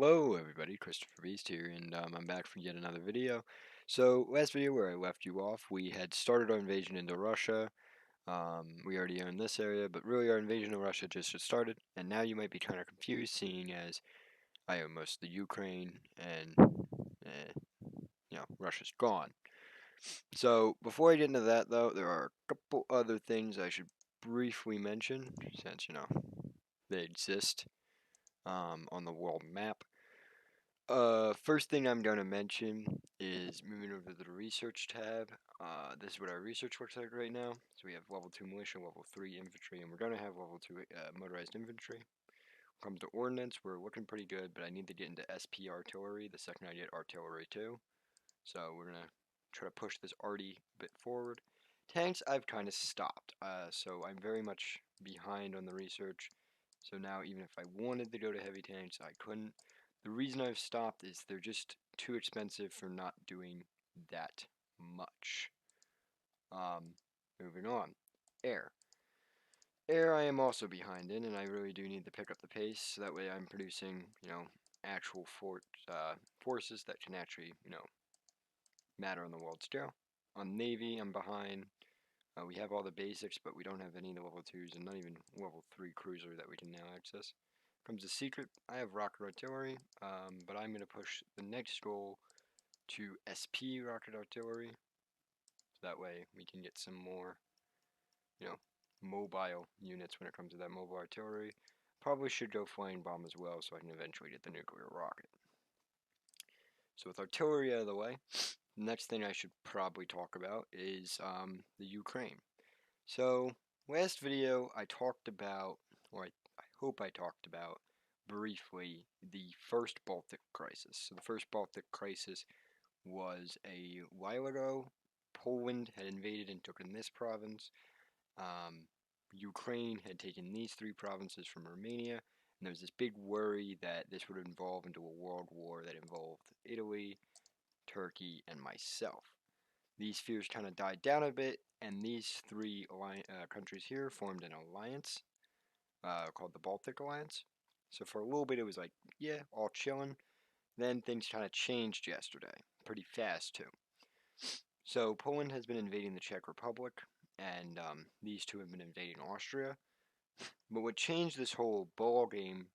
Hello everybody, Christopher Beast here, and I'm back for yet another video. So, last video where I left you off, we had started our invasion into Russia. We already own this area, but really our invasion of Russia just started, and now you might be kind of confused seeing as I own most of the Ukraine, and, Russia's gone. So, before I get into that though, there are a couple other things I should briefly mention, since, they exist, on the world map. First thing I'm going to mention is moving over to the research tab. This is what our research looks like right now. So we have level 2 militia, level 3 infantry, and we're going to have level 2 motorized infantry. When it comes to ordnance, we're looking pretty good, but I need to get into SP artillery the second I get artillery too. So we're going to try to push this arty bit forward. Tanks, I've kind of stopped. So I'm very much behind on the research. So now even if I wanted to go to heavy tanks, I couldn't. The reason I've stopped is they're just too expensive for not doing that much. Moving on. Air. Air I am also behind in, and I really do need to pick up the pace, so that way I'm producing, actual forces that can actually, matter on the world scale. On Navy, I'm behind. We have all the basics, but we don't have any of the level 2s, and not even level 3 cruiser that we can now access. Comes to secret, I have rocket artillery, but I'm going to push the next goal to SP rocket artillery, so that way we can get some more, mobile units when it comes to that mobile artillery. Probably should go flying bomb as well, so I can eventually get the nuclear rocket. So with artillery out of the way, the next thing I should probably talk about is the Ukraine. So last video I talked about, or I hope I talked about briefly, the first Baltic crisis. So the first Baltic crisis was a while ago. Poland had invaded and taken this province. Ukraine had taken these three provinces from Romania, and there was this big worry that this would evolve into a world war that involved Italy, Turkey, and myself. These fears kind of died down a bit, and these three countries here formed an alliance called the Baltic Alliance. So for a little bit, it was like, yeah, all chilling. Then things kind of changed yesterday, pretty fast too. So Poland has been invading the Czech Republic, and these two have been invading Austria. But what changed this whole ball game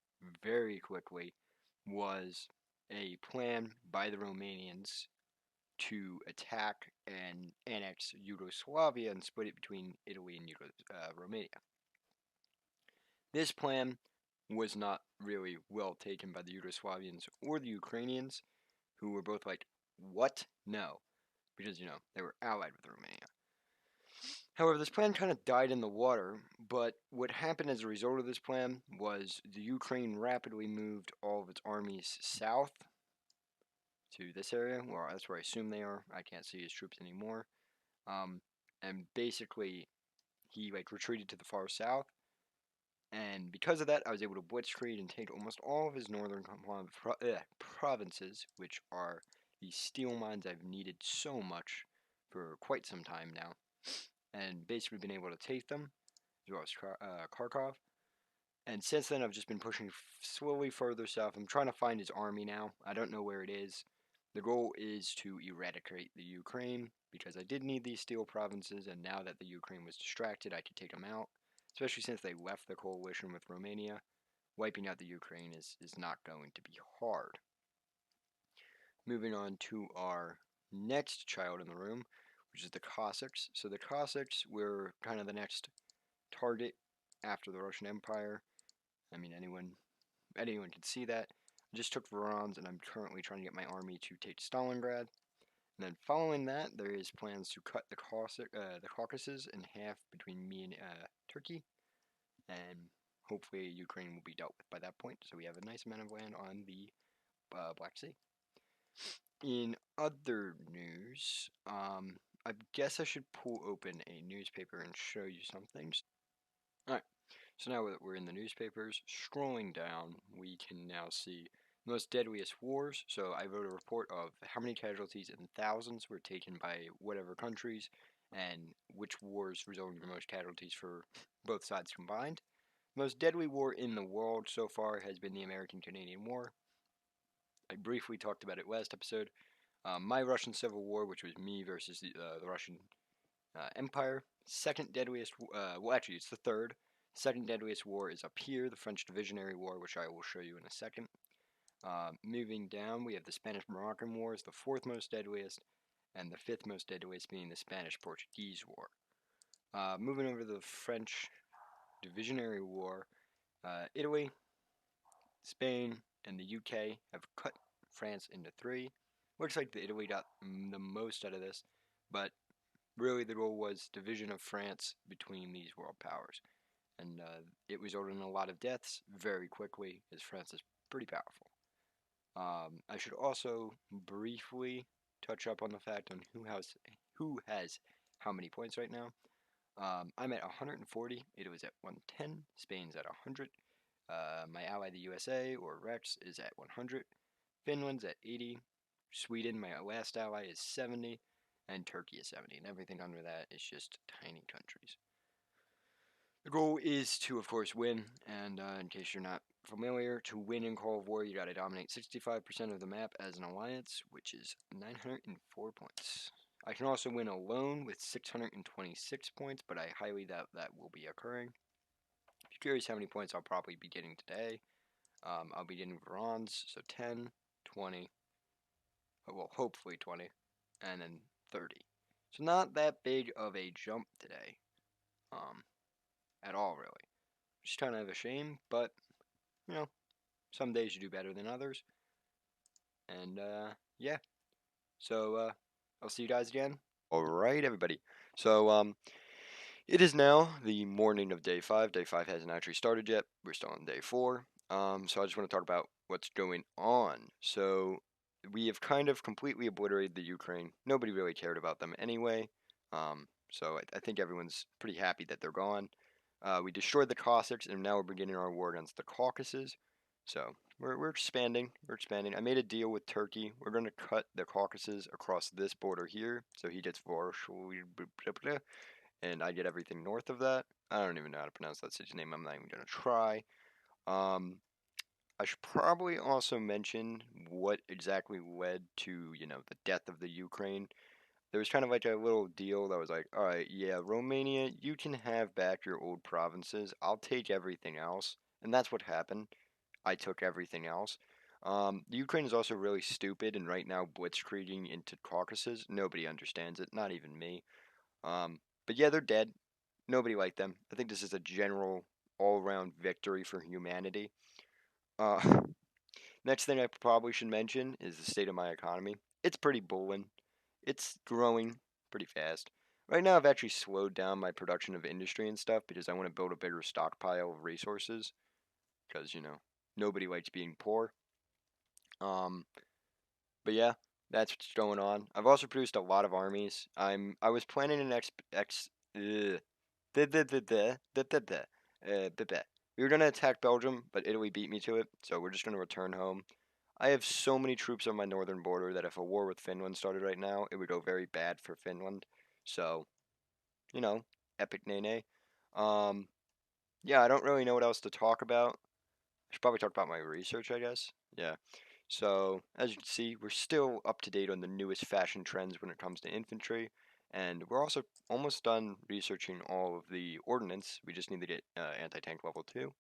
very quickly was a plan by the Romanians to attack and annex Yugoslavia and split it between Italy and Romania. This plan was not really well taken by the Yugoslavians or the Ukrainians, who were both like, what? No. Because, they were allied with Romania. However, this plan kind of died in the water, but what happened as a result of this plan was the Ukraine rapidly moved all of its armies south to this area. Well, that's where I assume they are. I can't see his troops anymore. And basically, he retreated to the far south, and because of that, I was able to blitzkrieg and take almost all of his northern provinces, which are the steel mines I've needed so much for quite some time now, and basically been able to take them, as well as Kharkov. And since then, I've just been pushing slowly further south. I'm trying to find his army now. I don't know where it is. The goal is to eradicate the Ukraine, because I did need these steel provinces, and now that the Ukraine was distracted, I could take them out. Especially since they left the coalition with Romania, wiping out the Ukraine is not going to be hard. Moving on to our next child in the room, which is the Cossacks. So the Cossacks were kind of the next target after the Russian Empire. I mean, anyone can see that. I just took Voronezh, and I'm currently trying to get my army to take Stalingrad. And then following that, there is plans to cut the Caucasus in half between me and Turkey, and hopefully Ukraine will be dealt with by that point. So we have a nice amount of land on the Black Sea. In other news, I guess I should pull open a newspaper and show you some things. Alright, so now that we're in the newspapers, scrolling down, we can now see most deadliest wars. So I wrote a report of how many casualties in thousands were taken by whatever countries, and which wars resulted in the most casualties for both sides combined. The most deadly war in the world so far has been the American-Canadian War. I briefly talked about it last episode. My Russian Civil War, which was me versus the Russian Empire. Second deadliest, well, actually, it's the third. Second deadliest war is up here, the French Divisionary War, which I will show you in a second. Moving down, we have the Spanish-Moroccan War is the fourth most deadliest, and the fifth most deadliest being the Spanish-Portuguese War. Moving over to the French Divisionary War, Italy, Spain, and the UK have cut France into three. Looks like the Italy got the most out of this, but really the goal was division of France between these world powers, and it resulted in a lot of deaths very quickly, as France is pretty powerful. I should also briefly touch up on the fact on who has how many points right now. I'm at 140. Italy's at 110. Spain's at 100. My ally, the USA, or Rex, is at 100. Finland's at 80. Sweden, my last ally, is 70. And Turkey is 70. And everything under that is just tiny countries. The goal is to, of course, win. And in case you're not familiar, to win in Call of War, you gotta dominate 65% of the map as an alliance, which is 904 points. I can also win alone with 626 points, but I highly doubt that will be occurring. If you're curious how many points I'll probably be getting today, I'll be getting bronze, so 10, 20, well, hopefully 20, and then 30. So not that big of a jump today, at all, really. Just kind of a shame, but, you know, some days you do better than others. And, yeah. So, I'll see you guys again. Alright, everybody. So, it is now the morning of day 5. Day 5 hasn't actually started yet. We're still on day 4. So I just want to talk about what's going on. So we have kind of completely obliterated the Ukraine. Nobody really cared about them anyway. So I think everyone's pretty happy that they're gone. We destroyed the Cossacks, and now we're beginning our war against the Caucasus. So we're expanding. We're expanding. I made a deal with Turkey. We're going to cut the Caucasus across this border here. So he gets Vorsh, and I get everything north of that. I don't even know how to pronounce that city's name. I'm not even going to try. I should probably also mention what exactly led to, the death of the Ukraine. There was kind of like a little deal that was like, all right, yeah, Romania, you can have back your old provinces. I'll take everything else. And that's what happened. I took everything else. The Ukraine is also really stupid, and right now blitzkrieging into Caucasus. Nobody understands it, not even me. But yeah, they're dead. Nobody liked them. I think this is a general, all-round victory for humanity. Uh, Next thing I probably should mention is the state of my economy. It's pretty bullin'. It's growing pretty fast. Right now, I've actually slowed down my production of industry and stuff because I want to build a bigger stockpile of resources. Because, nobody likes being poor. Um, but yeah, that's what's going on. I've also produced a lot of armies. I was planning an we were gonna attack Belgium, but Italy beat me to it, so we're just gonna return home. I have so many troops on my northern border that if a war with Finland started right now, it would go very bad for Finland. So, you know, epic nay. Um, yeah, I don't really know what else to talk about. I should probably talk about my research, I guess. Yeah. So, as you can see, we're still up to date on the newest fashion trends when it comes to infantry, and we're also almost done researching all of the ordnance. We just need to get anti-tank level 2.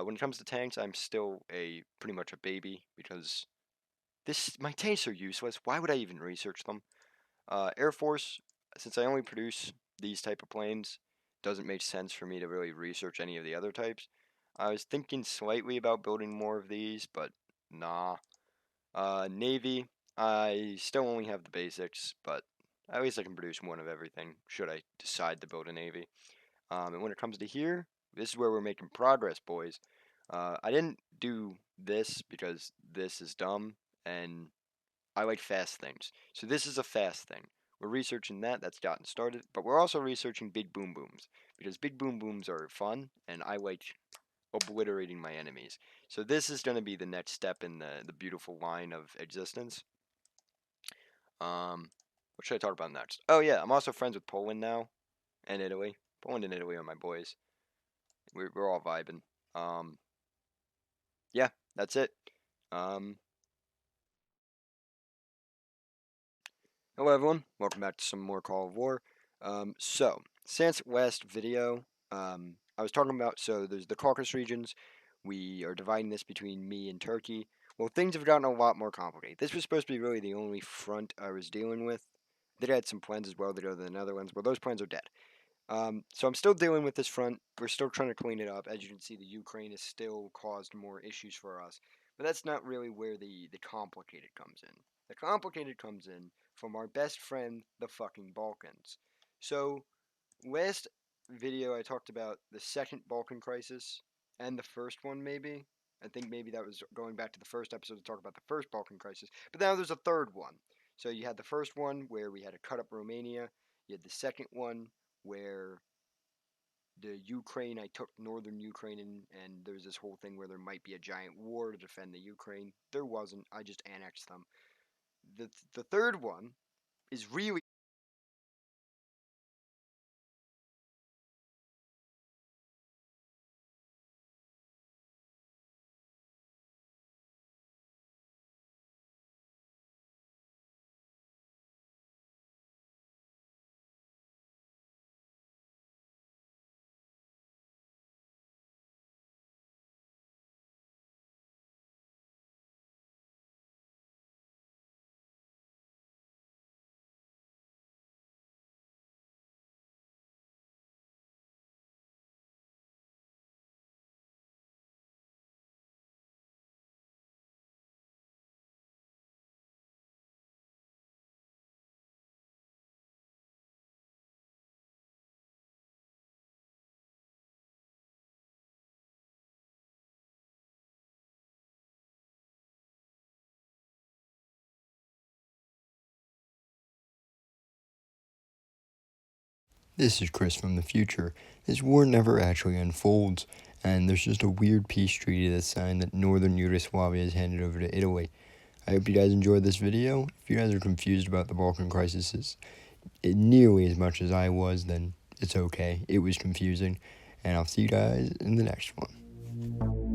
When it comes to tanks, I'm still pretty much a baby because my tanks are useless. Why would I even research them? Air Force, since I only produce these type of planes, doesn't make sense for me to really research any of the other types. I was thinking slightly about building more of these, but nah. Navy, I still only have the basics, but at least I can produce one of everything, should I decide to build a Navy. And when it comes to here, this is where we're making progress, boys. I didn't do this because this is dumb, and I like fast things. So this is a fast thing. We're researching that, that's gotten started, but we're also researching big boom booms, because big boom booms are fun, and I like obliterating my enemies. So this is going to be the next step in the beautiful line of existence. What should I talk about next? Oh yeah, I'm also friends with Poland now, and Italy. Poland and Italy are my boys. We're all vibing. Yeah, that's it. Um, Hello everyone, welcome back to some more Call of War. Since last video, I was talking about, there's the Caucasus regions. We are dividing this between me and Turkey. Well, things have gotten a lot more complicated. This was supposed to be really the only front I was dealing with. They had some plans as well to go to the Netherlands, but those plans are dead. So I'm still dealing with this front. We're still trying to clean it up. As you can see, the Ukraine has still caused more issues for us. But that's not really where the complicated comes in. The complicated comes in from our best friend, the fucking Balkans. So, last video I talked about the second Balkan crisis and the first one, maybe. I think maybe that was going back to the first episode to talk about the first Balkan crisis. But now there's a third one. So you had the first one where we had to cut up Romania. You had the second one where the Ukraine, I took northern Ukraine, and there's this whole thing where there might be a giant war to defend the Ukraine. There wasn't. I just annexed them. The third one is really. This is Chris from the future. This war never actually unfolds, and there's just a weird peace treaty that's signed that northern Yugoslavia is handed over to Italy. I hope you guys enjoyed this video. If you guys are confused about the Balkan crisis nearly as much as I was, then it's okay. It was confusing, and I'll see you guys in the next one.